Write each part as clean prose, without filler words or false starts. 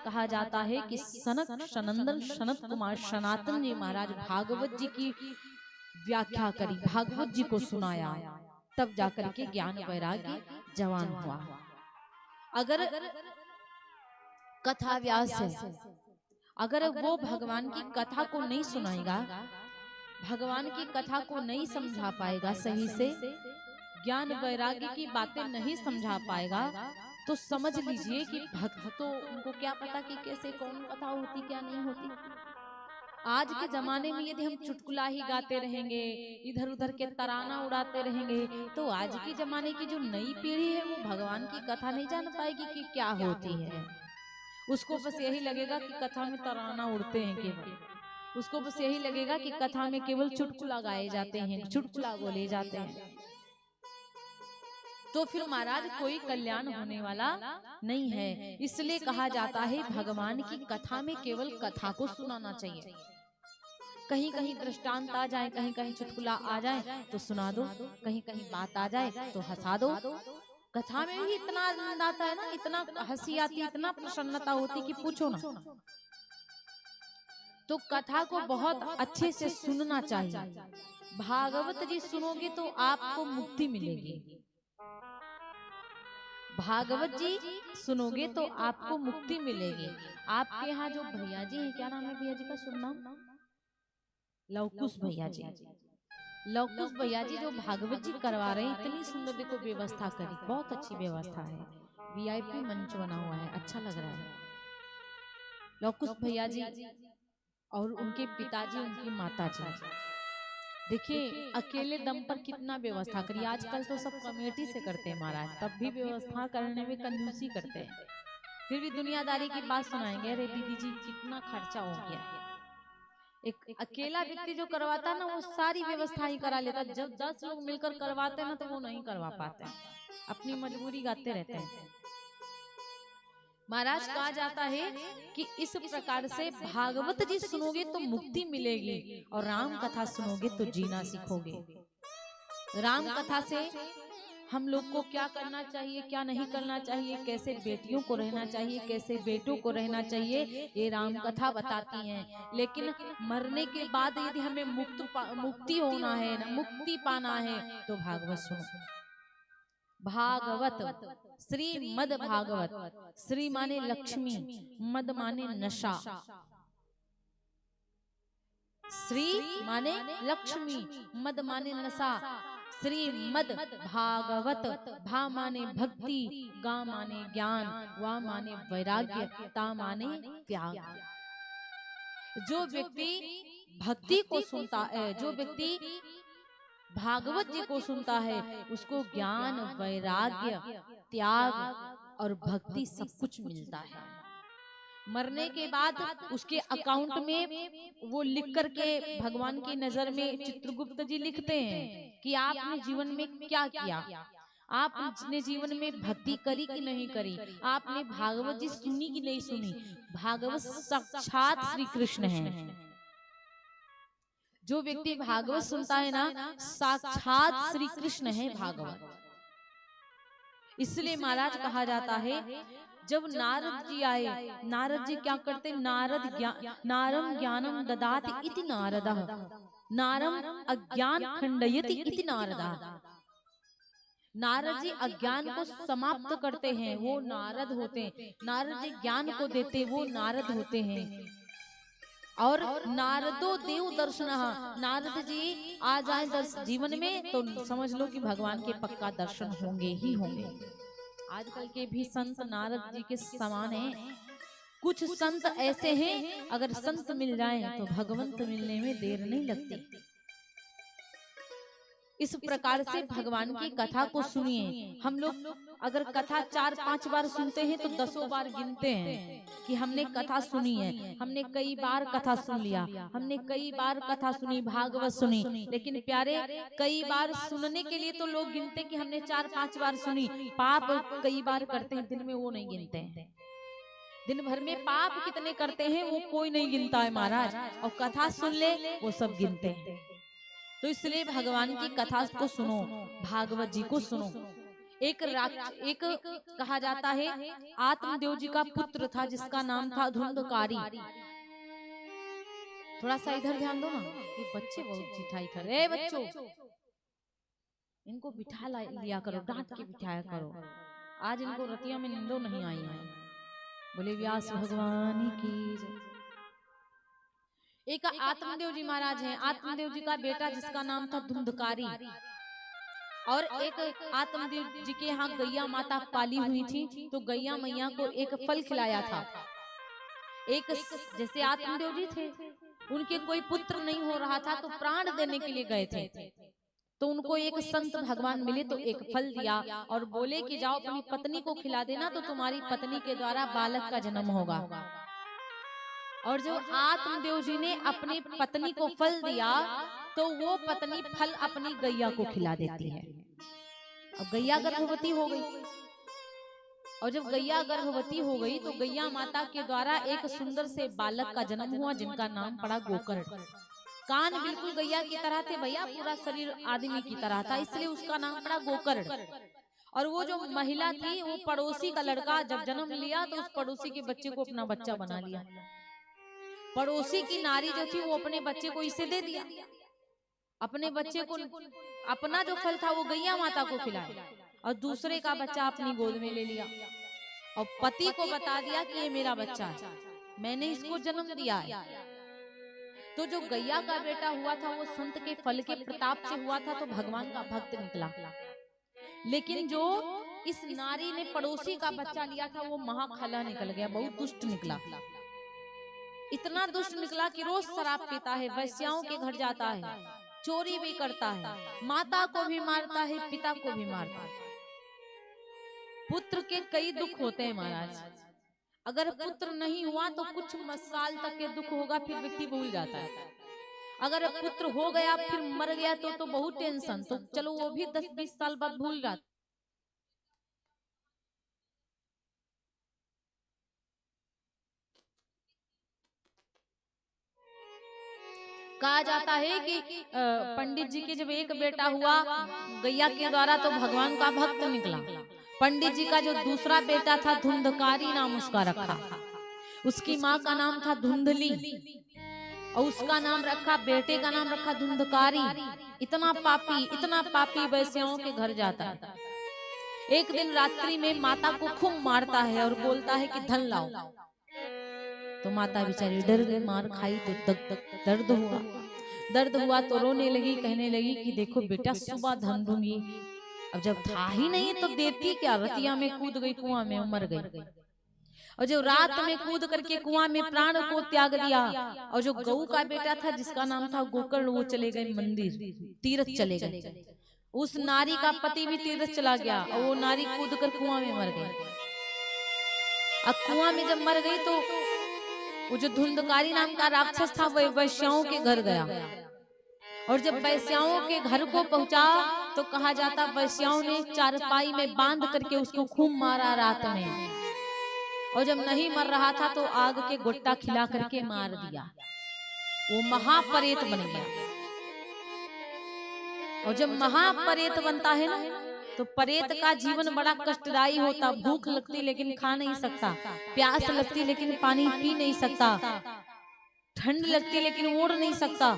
कहा जाता है कि सनक सनंदन सनत कुमार सनातन जी महाराज भागवत जी की व्याख्या करी, भागवत जी को सुनाया, तब जाकर के ज्ञान वैराग्य जवान हुआ। अगर कथा व्यास है, अगर वो भगवान की कथा को नहीं सुनाएगा, भगवान की कथा को नहीं समझा पाएगा सही से, ज्ञान वैराग्य की बातें नहीं समझा पाएगा, तो समझ लीजिए कि भक्त तो उनको क्या पता कि कैसे कौन कथा होती क्या नहीं होती। आज के जमाने में यदि हम चुटकुला ही गाते रहेंगे, इधर उधर के तराना उड़ाते रहेंगे, तो आज के जमाने की जो नई पीढ़ी है वो भगवान की कथा नहीं जान पाएगी कि क्या होती है। उसको बस यही लगेगा कि कथा में तराना उड़ते हैं केवल, उसको बस यही लगेगा कि कथा में केवल चुटकुला गाए जाते हैं, चुटकुला बोले जाते हैं। तो फिर महाराज कोई कल्याण होने वाला नहीं है। इसलिए कहा जाता है भगवान की कथा में केवल कथा को सुनाना चाहिए। कहीं कहीं दृष्टांत आ जाए, कहीं कहीं चुटकुला आ जाए तो सुना दो, कहीं कहीं बात आ जाए तो हंसा दो। कथा में भी इतना आनंद आता है ना, इतना हंसी आती, इतना प्रसन्नता होती कि पूछो ना। तो कथा को बहुत अच्छे से सुनना चाहिए। भागवत जी सुनोगे तो आपको मुक्ति मिलेगी। भागवत जी सुनोगे तो आपको मुक्ति मिलेगी। आपके यहाँ जो भैया जी हैं, क्या नाम है भैया जी का शुभ नाम? लवकुश भैया जी। लवकुश भैया जी जो भागवत जी करवा रहे हैं, इतनी सुंदर देखो व्यवस्था करी, बहुत अच्छी व्यवस्था है, वीआईपी मंच बना हुआ है, अच्छा लग रहा है। लवकुश भैया जी और उनके पिताजी, उनकी माता जी, देखिए अकेले दम पर कितना व्यवस्था करी। आजकल तो सब कमेटी से करते हैं महाराज, तब भी व्यवस्था करने में कंजूसी करते हैं, फिर भी दुनियादारी की बात सुनाएंगे, अरे दीदी जी कितना खर्चा हो गया। एक अकेला व्यक्ति जो करवाता है ना, वो सारी व्यवस्था ही करा लेता। जब 10 लोग मिलकर करवाते हैं ना, तो वो नहीं करवा पाते, अपनी मजबूरी गाते रहते हैं। महाराज कहा जाता है कि इस प्रकार से भागवत जी सुनोगे तो मुक्ति मिलेगी, और राम कथा सुनोगे तो जीना सीखोगे। राम कथा से हम लोग को क्या करना चाहिए, क्या नहीं करना चाहिए, कैसे बेटियों को रहना चाहिए, कैसे बेटों को रहना चाहिए, ये राम कथा बताती हैं। लेकिन मरने के बाद यदि हमें मुक्ति होना है ना, मुक्ति पाना है, तो भागवत सुनो। भागवत, श्री मद भागवत, श्री माने लक्ष्मी, मद माने नशा। श्री माने लक्ष्मी, मद माने नशा। श्री मद भागवत, भा माने भक्ति, गा माने ज्ञान, वा माने वैराग्य, ता माने त्याग। जो व्यक्ति भक्ति को सुनता है, जो व्यक्ति भागवत जी को सुनता है, उसको ज्ञान, वैराग्य, त्याग और भक्ति सब कुछ मिलता है। मरने के बाद उसके अकाउंट में वो लिख करके भगवान की नजर में चित्रगुप्त जी लिखते हैं कि आपने जीवन में क्या किया, आपने जीवन में भक्ति करी कि नहीं करी, आपने भागवत जी सुनी कि नहीं सुनी। भागवत साक्षात श्री कृष्ण है। जो व्यक्ति भागवत सुनता है ना, साक्षात श्री कृष्ण है भागवत। इसलिए महाराज कहा जाता है जब नारद जी आए, नारद जी क्या करते, नारम ज्ञानम ददाति इति नारदः, नारम अज्ञान खंडयति इति नारदः। नारद जी अज्ञान को समाप्त करते हैं, वो नारद होते हैं। नारद जी ज्ञान को देते, वो नारद होते हैं। और नारदो देव दर्शन, नारद जी आ जाए जीवन में तो समझ लो कि भगवान के पक्का दर्शन होंगे ही होंगे। आजकल के भी संत नारद जी के समान हैं। कुछ संत ऐसे हैं, अगर संत मिल जाए तो भगवंत मिलने में देर नहीं लगती। इस प्रकार से भगवान की कथा को सुनिए। हम लोग अगर कथा 4-5 बार सुनते हैं तो 10 बार गिनते हैं कि हमने कथा सुनी है, हमने कई बार कथा सुन लिया, हमने कई बार कथा सुनी, भागवत सुनी। लेकिन प्यारे, कई बार सुनने के लिए तो लोग गिनते कि हमने 4-5 बार सुनी, पाप कई बार करते हैं दिन में, वो नहीं गिनते हैं। दिन भर में पाप कितने करते हैं वो कोई नहीं गिनता है महाराज, और कथा सुन ले वो सब गिनते हैं। तो इसलिए भगवान की कथा को सुनो, भागवत जी को सुनो। एक कहा जाता है आत्मदेव जी का पुत्र था जिसका नाम था धुंधकारी। थोड़ा सा इधर ध्यान दो ना, ये बच्चे बहुत जिठाई कर रहे हैं। बच्चों इनको बिठा लिया करो, डांट के बिठाया करो। आज इनको रतिया में नींदो नहीं आई है। बोले व्यास भगवान की जय। एक आत्मदेव जी महाराज हैं, आत्मदेव जी का बेटा जिसका नाम था धुंधकारी। और एक आत्मदेव जी के यहाँ गैया माता पाली हुई थी, तो गैया मैया को एक फल खिलाया था। एक जैसे आत्मदेव जी थे, उनके कोई पुत्र नहीं हो रहा था, तो प्राण देने के लिए गए थे। तो उनको एक संत भगवान मिले, तो एक फल दिया और बोले कि जाओ अपनी पत्नी को खिला देना, तो तुम्हारी पत्नी के द्वारा बालक का जन्म होगा। और जो आत्मदेव जी ने अपनी पत्नी को फल दिया, तो वो पत्नी फल अपनी गैया को खिला देती है। अब गैया गर्भवती हो गई, और जब गैया गर्भवती हो गई तो गैया माता के द्वारा एक सुंदर से बालक का जन्म हुआ, जिनका नाम पड़ा गोकर्ण। कान बिल्कुल गैया की तरह थे भैया, पूरा शरीर आदमी की तरह था, इसलिए उसका नाम पड़ा गोकर्ण। और वो जो महिला थी, वो पड़ोसी का लड़का जब जन्म लिया, तो उस पड़ोसी के बच्चे को अपना बच्चा बना लिया। पड़ोसी की नारी जो थी, वो अपने बच्चे को इसे दे दिया। अपने बच्चे को, अपना जो फल था वो गैया माता को खिलाया, और दूसरे का बच्चा अपनी गोद में ले लिया, और पति को बता दिया कि ये मेरा बच्चा है, मैंने इसको जन्म दिया है। तो जो गैया का बेटा हुआ था, वो संत के फल के प्रताप से हुआ था, तो भगवान का भक्त निकला। लेकिन जो इस नारी ने पड़ोसी का बच्चा लिया था, वो महाखला निकल गया, बहुत दुष्ट निकला। इतना दुष्ट निकला कि रोज शराब पीता है, वैश्याओं के घर जाता है, चोरी भी करता है, माता को भी मारता है, पिता को भी मारता है। पुत्र के कई दुख होते हैं महाराज। अगर पुत्र नहीं हुआ तो कुछ साल तक के दुख होगा, फिर व्यक्ति भूल जाता है। अगर पुत्र हो गया फिर मर गया तो बहुत टेंशन, तो चलो वो भी 10-20 साल बाद भूल जाता। कहा जाता है कि पंडित जी के जब एक बेटा हुआ गैया के द्वारा, तो भगवान का भक्त निकला। पंडित जी का जो दूसरा बेटा था, धुंधकारी नाम उसका रखा। उसकी माँ का नाम था धुंधली, और उसका नाम रखा, बेटे का नाम रखा धुंधकारी। इतना पापी वैश्याओं के घर जाता है। एक दिन रात्रि में माता को खूब मारता है और बोलता है कि धन लाओ। तो माता बेचारी डर गई, मार खाई तो दर्द हुआ तो रोने लगी, कहने लगी कि देखो बेटा, सुबह धन दूंगी, अब जब था ही नहीं तो देती क्या। रतिया में कूद गई कुआं में, मर गई। और जो रात में कूद करके कुआं में प्राण को त्याग दिया। और जो गऊ का बेटा था जिसका नाम था गोकर्ण, वो चले गए मंदिर, तीर्थ चले गए। उस नारी का पति भी तीर्थ चला गया, और वो नारी कूद कर कुआं में मर गई। अब कुआं में जब मर गई, तो वो जो धुंधकारी नाम का राक्षस था, वो वैश्याओं के घर गया। और जब वैश्याओं के घर को पहुंचा, तो कहा जाता वैश्याओं ने चारपाई में बांध करके उसको खूब मारा रात में। और जब नहीं मर रहा था, तो आग के गोट्टा खिला करके मार दिया। वो महापरेत बन गया। और जब महापरेत बनता है ना, तो परेत का जीवन बड़ा कष्टदायी होता। भूख लगती लेकिन खा नहीं सकता, प्यास लगती लेकिन पानी पी नहीं सकता, ठंड लगती लेकिन ओढ़ नहीं सकता।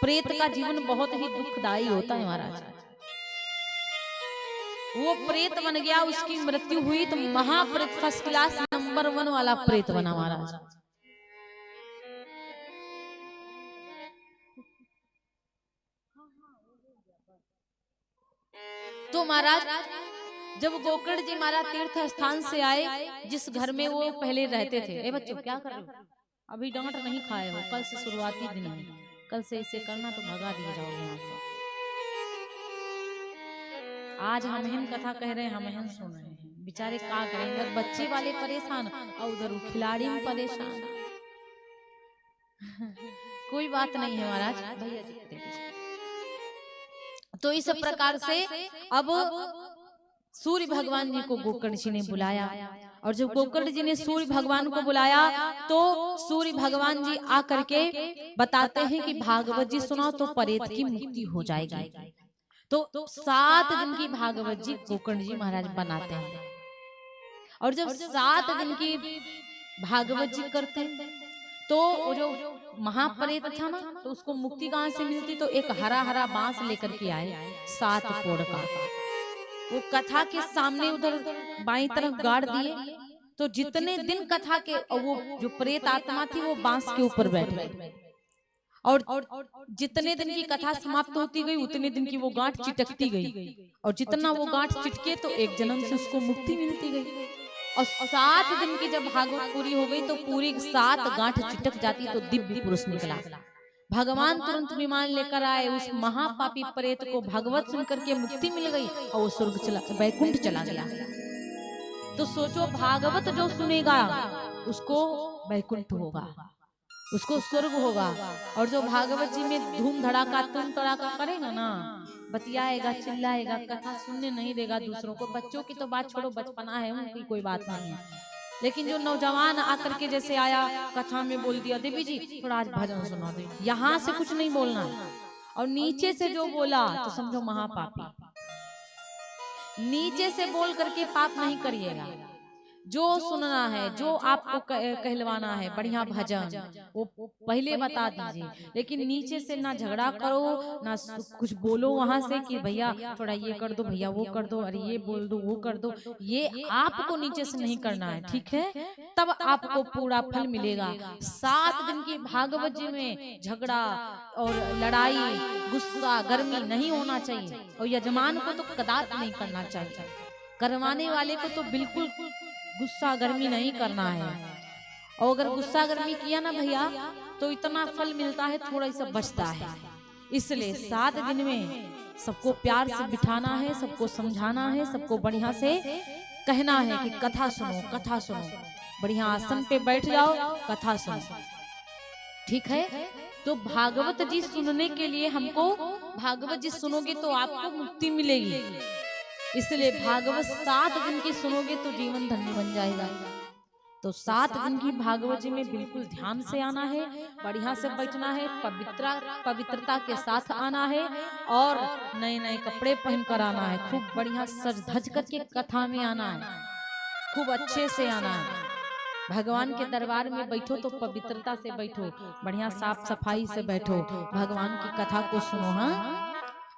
प्रेत का जीवन बहुत ही दुखदायी होता है महाराज। वो प्रेत बन गया, उसकी मृत्यु हुई, तो महाप्रेत फर्स्ट क्लास नंबर 1 वाला प्रेत बना महाराज। तो महाराज जब गोकर्ण जी महाराज तीर्थ स्थान से आए, जिस घर में वो पहले रहते थे, ए बच्चों क्या कर रहे हो, अभी डांट नहीं खाए हो, कल से शुरुआती दिन है, कल से इसे करना तो भगा दिए जाओगे यहाँ से। आज हम हिन कथा कह रहे हैं, हम हिन सुन रहे हैं, बेचारे क्या करें, इधर बच्चे वाले परेशान और उधर खिलाड़ी भी परेशान। कोई बात नहीं है महाराज, भैया जी दे दीजिए। तो इस प्रकार से अब सूर्य भगवान जी को गोकर्ण जी ने बुलाया। और जब गोकर्ण जी ने सूर्य भगवान को बुलाया, तो सूर्य भगवान जी आकर के बताते हैं कि भागवत जी सुनाओ तो परेत की मुक्ति हो जाएगी। तो 7 दिन की भागवत जी गोकर्ण जी महाराज बनाते हैं। और जब 7 दिन की भागवत जी करते हैं तो वो जो महाप्रेत था ना, तो उसको मुक्ति कहाँ से मिलती? तो एक हरा हरा बांस लेकर के आए 7 कोड़ का, वो कथा के सामने उधर बाईं तरफ गाड़ दिए। तो जितने दिन कथा के वो जो प्रेत आत्मा थी वो बांस के ऊपर बैठ गई, और जितने दिन की कथा समाप्त होती गई उतने दिन की वो गांठ चिटकती गई, और जितना वो गांठ चिटके तो एक जन्म से उसको मुक्ति मिलती गई। और 7 दिन की जब भागवत पूरी हो गई तो पूरी 7 गांठ चिटक जाती, तो दिव्य पुरुष निकला। भगवान तुरंत विमान लेकर आए, उस महापापी प्रेत को भगवत सुनकर के मुक्ति मिल गई और वो स्वर्ग चला, वैकुंठ चला गया। तो सोचो, भागवत जो सुनेगा उसको वैकुंठ होगा, उसको स्वर्ग होगा। और जो भागवत जी में धूम धड़ाका तुम तड़ाका करेगा ना, बतियाएगा, चिल्लाएगा, कथा सुनने नहीं देगा दूसरों को, बच्चों की तो बात छोड़ो, बचपना है उनकी कोई बात नहीं है, लेकिन जो नौजवान आकर के जैसे आया कथा में बोल दिया देवी जी थोड़ा आज भजन सुना दे, यहाँ से कुछ नहीं बोलना, और नीचे से जो बोला तो समझो महापापी। नीचे से बोल करके पाप नहीं करिएगा, जो सुनना है, जो आपको कहलवाना है बढ़िया भजन वो पहले बता दीजिए, लेकिन नीचे से ना झगड़ा करो, ना कुछ बोलो वहां से कि भैया थोड़ा ये कर दो, भैया वो कर दो, अरे ये बोल दो, वो कर दो, ये आपको नीचे से नहीं करना है, ठीक है? तब आपको पूरा फल मिलेगा। 7 दिन की भागवत जी में झगड़ा और लड़ाई, गुस्सा, गर्मी नहीं होना चाहिए, और यजमान को तो कदापि नहीं करना चाहिए, करवाने वाले को तो बिल्कुल गुस्सा गर्मी नहीं करना है। और अगर गुस्सा गर्मी किया ना भैया तो इतना फल मिलता है, थोड़ा सा बचता है। इसलिए 7 दिन में सबको प्यार से बिठाना है, सबको समझाना है, सबको बढ़िया से कहना है कि कथा सुनो, कथा सुनो, बढ़िया आसन पे बैठ जाओ, कथा सुनो, ठीक है? तो भागवत जी सुनने के लिए हमको, भागवत जी सुनोगे तो आपको मुक्ति मिलेगी, इसलिए भागवत 7 दिन की सुनोगे तो जीवन धन्य बन जाएगा। तो 7 दिन की भागवत जी में बिल्कुल ध्यान से आना है, बढ़िया से बैठना है, पवित्रता के साथ आना है, और नए नए कपड़े पहन कर आना है, खूब बढ़िया सज धज करके कथा में आना है, खूब अच्छे से आना है। भगवान के दरबार में बैठो तो पवित्रता से बैठो, बढ़िया साफ सफाई से बैठो, भगवान की कथा को सुनो, हाँ,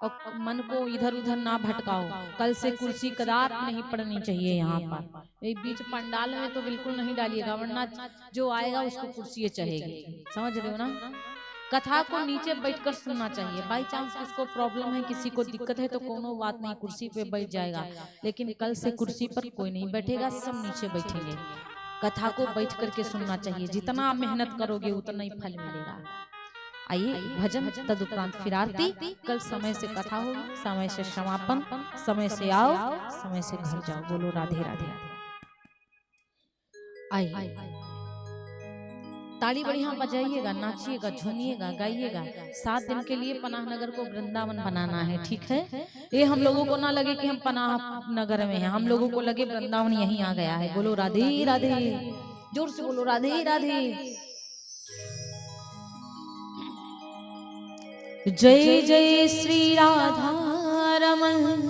और मन को इधर उधर ना भटकाओ। कल से कुर्सी कदार नहीं पड़नी चाहिए यहाँ पर, एक बीच पंडाल में तो बिल्कुल नहीं डालिएगा, वरना जो आएगा उसको कुर्सी चढ़ेगी, समझ रहे हो ना? कथा को नीचे बैठकर सुनना चाहिए, बाई चांस किसको प्रॉब्लम है, किसी को दिक्कत है तो कोनो बात नहीं, कुर्सी पे बैठ जाएगा, लेकिन कल से कुर्सी पर कोई नहीं बैठेगा, सब नीचे बैठेंगे। कथा को बैठ करके सुनना चाहिए, जितना मेहनत करोगे उतना ही फल मिलेगा। आइए भजन तदुपरांत फिर आरती, कल समय से कथा होगी, समय से समापन, समय से आओ, समय से घर जाओ। बोलो राधे राधे। आइए ताली बढ़िया बजाइएगा, नाचिएगा, झूमिएगा, गाइएगा। 7 दिन के लिए पनाह नगर को वृंदावन बनाना है, ठीक है? ये हम लोगों को ना लगे कि हम पनाह नगर में हैं, हम लोगों को लगे वृंदावन यहीं आ गया है। बोलो राधे राधे, जोर से बोलो राधे राधे। जय जय श्री राधा रमन,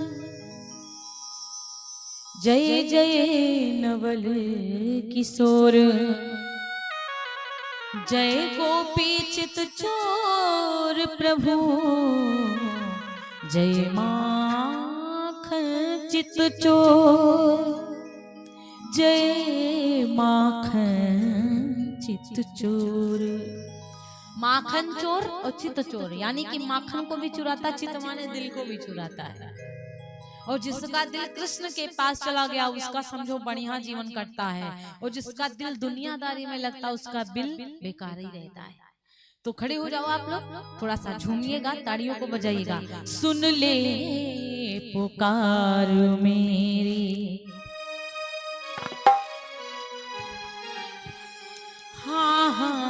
जय जय नवल किशोर, जय गोपी चित चोर प्रभु, जय माखन चित चोर, जय माखन चित चोर। माखन चोर और चित चोर, यानी कि माखन को भी चुराता, चित माने दिल को भी चुराता है। और जिसका दिल कृष्ण के पास चला गया उसका समझो बढ़िया जीवन कटता है, और जिसका दिल दुनियादारी में लगता है उसका बिल बेकार ही रहता है। तो खड़े हो जाओ आप लोग, थोड़ा सा झूमिएगा, ताड़ियों को बजाइएगा। सुन ले पुकार मेरी, हाँ हाँ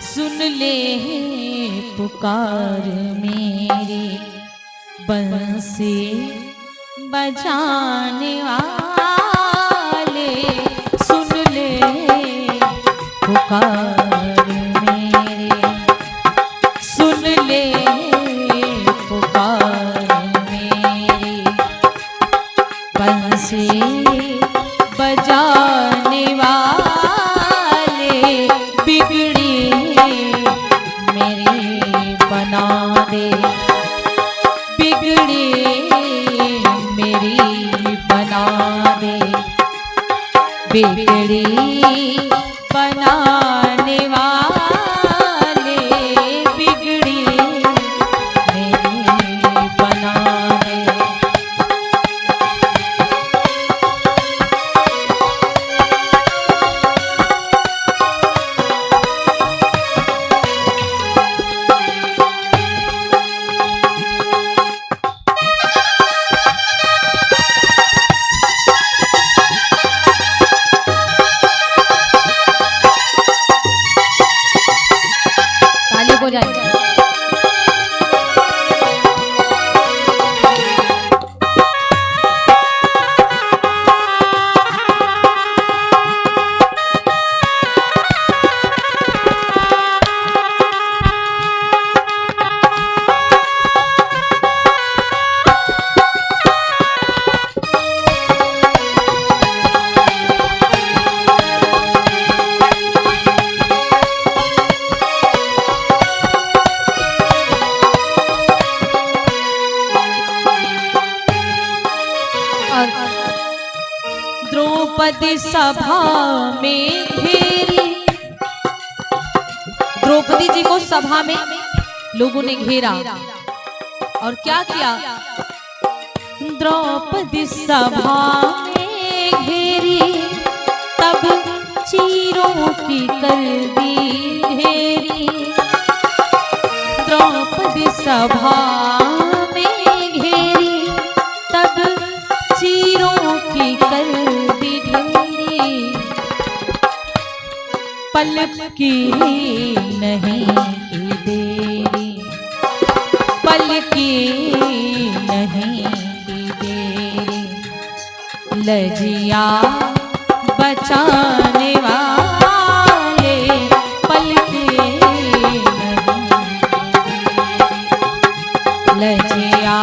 सुन ले पुकार मेरी, बंसी बजाने वाले, सुन ले पुकार मेरी, बजाने वाले बिगड़ी मेरी बना दे, बिगड़ी मेरी बना दे, बिगड़ी बनाने वाले बिगड़ी मेरी बना दे। हो जाएगी। द्रौपदी सभा में घेरी, द्रौपदी जी को सभा में लोगों ने घेरा और क्या किया? द्रौपदी सभा में घेरी, तब चीरों की कर दी ढेरी। द्रौपदी सभा में घेरी, तब चीरों की कर दी ढेरी। पलक की नहीं की देरी, पलक की नहीं की देरी। लजिया बचाने वाले पलक नहीं की देरी। लजिया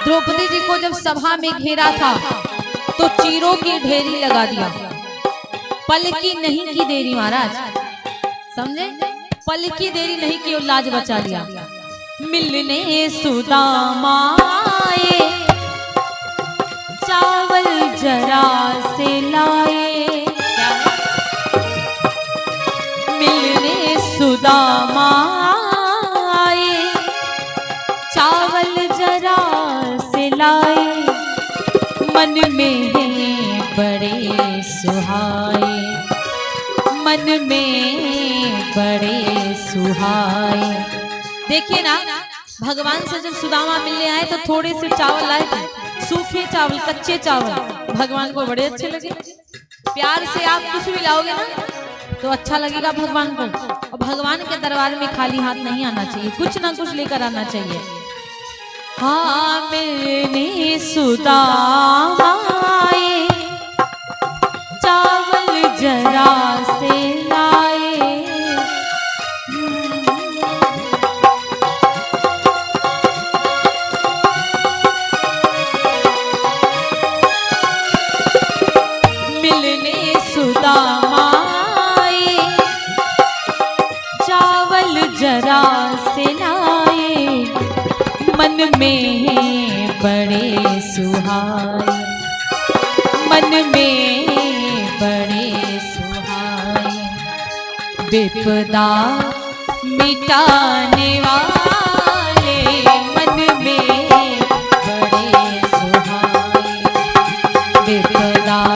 द्रौपदी जी को जब सभा में घेरा था तो चीरों की ढेरी लगा दिया। पल की नहीं की देरी महाराज, समझे? पल की देरी नहीं की और लाज बचा लिया। मिलने सुदामा आए, चावल जरा से लाए। मिलने सुदामा आए, चावल जरा से लाए। मन में बड़े सुहाए, मन में बड़े सुहाए। देखिए ना, भगवान से जब सुदामा मिलने आए तो थोड़े से चावल लाए थे, सूखे चावल, कच्चे चावल। भगवान को बड़े अच्छे लगे। प्यार से आप कुछ भी लाओगे ना तो अच्छा लगेगा भगवान को। और भगवान के दरबार में खाली हाथ नहीं आना चाहिए, कुछ ना कुछ लेकर आना चाहिए। हाँ मिलने सुदामा आए, चावल जरा से लाए। मिलने सुदामा आए, चावल जरा से लाए। मन में बड़े सुहाए, मन में बड़े सुहाए। विपदा मिटाने वाले मन में बड़े सुहाए। विपदा।